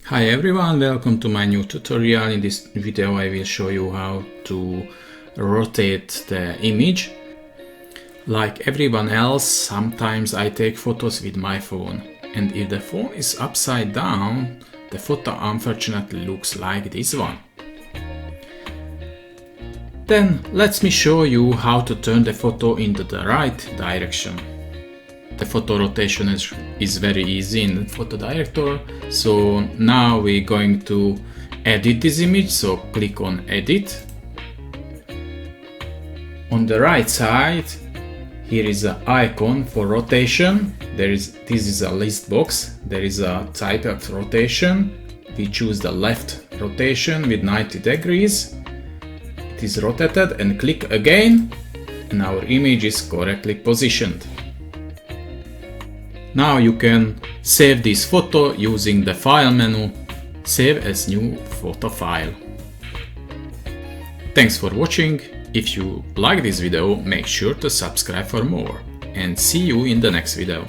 Hi everyone, welcome to my new tutorial. In this video I will show you how to rotate the image. Like everyone else, sometimes I take photos with my phone, and if the phone is upside down, the photo unfortunately looks like this one. Then let me show you how to turn the photo into the right direction. The photo rotation is very easy in PhotoDirector. So now we're going to edit this image, so click on Edit. On the right side, here is an icon for rotation. This is a list box. There is a type of rotation. We choose the left rotation with 90 degrees. It is rotated and click again, and our image is correctly positioned. Now you can save this photo using the File menu, Save as New Photo File. Thanks for watching. If you like this video, make sure to subscribe for more, and see you in the next video.